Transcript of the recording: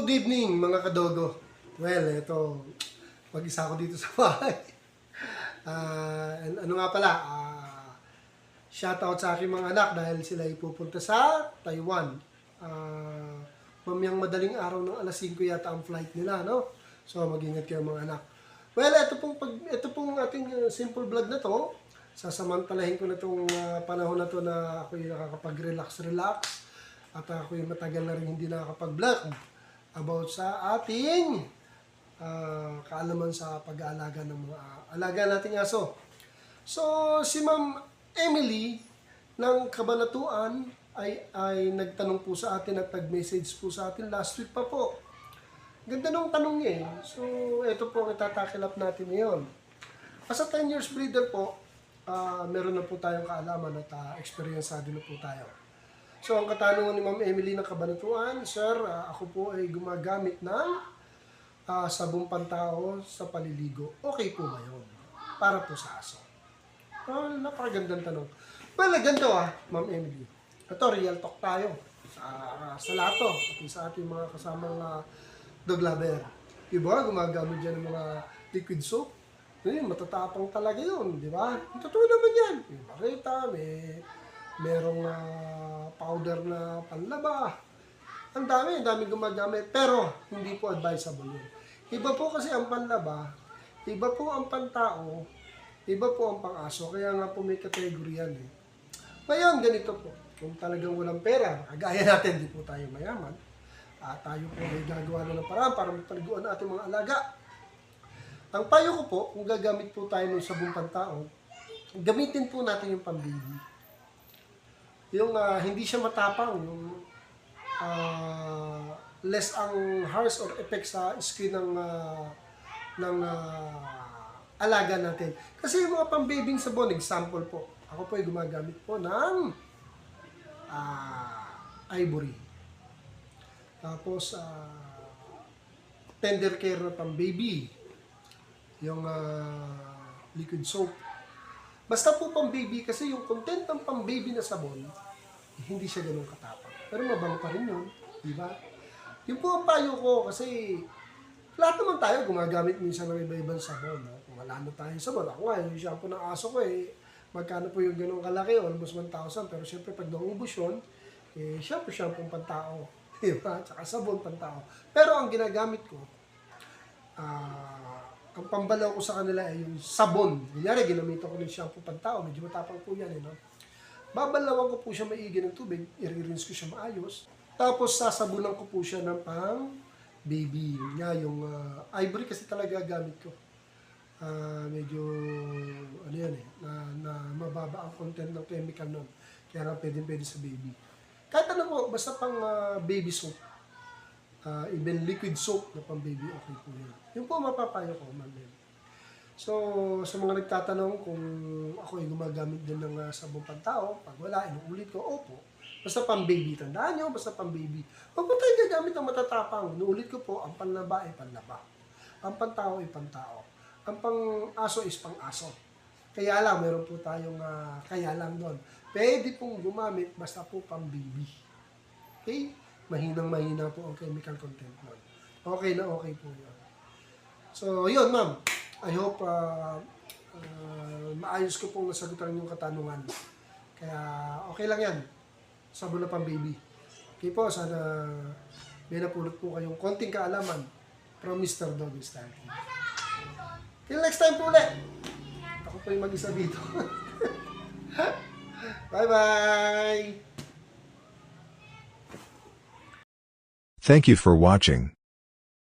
Good evening mga kadogo. Well, ito, mag-isa ako dito sa bahay. Ano nga pala, shoutout sa aking mga anak dahil sila ipupunta sa Taiwan. Mamayang madaling araw ng alas 5 yata ang flight nila, no? So mag-ingat kayo mga anak. Well, ito pong ating simple vlog na to. Sasamantalahin ko na itong panahon na to na ako'y nakakapag-relax at ako'y matagal na rin hindi nakakapag-vlog about sa ating kaalaman sa pag-aalaga ng mga alaga nating aso. So, si Ma'am Emily ng Cabanatuan ay nagtanong po sa atin at nag-message po sa atin last week pa po. Ganda nung tanong niya eh. So, ito po ang itatakilap natin ngayon. As a 10 years breeder po, meron na po tayong kaalaman at experienceado na po tayo. So, ang katanungan ni Ma'am Emily ng Cabanatuan, Sir, ako po ay gumagamit ng sabong pantao sa paliligo. Okay po ba yun? Para po sa aso. Napakagandang tanong. Well, ganito Ma'am Emily. Ito, real talk tayo sa lato, pati sa ating mga kasamang dog lover. Diba, gumagamit dyan ng mga liquid soap. Matatapang talaga yun, di ba? Totoo naman yan. May barita, merong powder na panlaba. Ang dami gumagamit. Pero, hindi po advisable yun. Iba po kasi ang panlaba, iba po ang pantao, iba po ang pang-aso. Kaya nga po may kategory yan eh. Ngayon, ganito po. Kung talagang walang pera, kagaya natin, di po tayo mayaman. Tayo po ay gagawa na ng paraan para magpaliguan ang ating mga alaga. Ang payo ko po, kung gagamit po tayo ng sabong pantao, gamitin po natin yung pang-baby. Yung hindi siya matapang, yung less ang harsh or effect sa skin ng alaga natin. Kasi yung mga pang-babing sabon, example po, ako po ay gumagamit po ng Ivory. Tapos, tender care na pang-baby, yung liquid soap. Basta po pang-baby kasi yung content ng pang-baby na sabon, hindi siya ganun katapang. Pero mabango pa rin yun, di ba? Yun po ang payo ko kasi lahat naman tayo gumagamit minsan ng iba-ibang sabon. No? Kung wala na tayong sabon, ako nga, yung shampoo ng aso ko magkano po yung ganun kalaki, almost 1,000. Pero syempre pag naubos yun, shampoo ang pantao. Di ba? Tsaka sabon pantao. Pero ang ginagamit ko, ang pambalaw ko sa kanila ay yung sabon. Kunyari, ginamit ko ng shampoo pantao. Medyo matapang po yan, no? Babalawan ko po siya maigi ng tubig. I-rinse ko siya maayos. Tapos, sasabunan ko po siya ng pang-baby. Yung Ivory kasi talaga gamit ko. Medyo, ano yan na mababa ang content ng chemical nun. Kaya nga pwede sa baby. Kahit ano po, basta pang baby soap. Even liquid soap na pang baby, okay po yun. Yung po mapapayo ko, ma'am. So, sa mga nagtatanong kung ako ay gumagamit din ng sabong pantao, pag wala, inuulit ko, opo. Basta pang baby, tandaan nyo, basta pang baby. Huwag po tayo gagamit ng matatapang. Inuulit ko po, ang panlaba ay panlaba. Ang pantao ay pantao. Ang pang-aso is pang-aso. Kaya lang, meron po tayong kaya lang doon. Pwede pong gumamit, basta po pang baby. Okay? Mahinang-mahina po ang chemical content nun. Okay na okay po yun. So, yun ma'am. I hope maayos ko pong nasagutan yung katanungan. Kaya okay lang yan. Sabon na pang baby. Okay po, sana may napulot po kayong konting kaalaman from Mr. Doggy Style. Till next time po ulit. Ako po yung mag-isa dito. Bye-bye! Thank you for watching.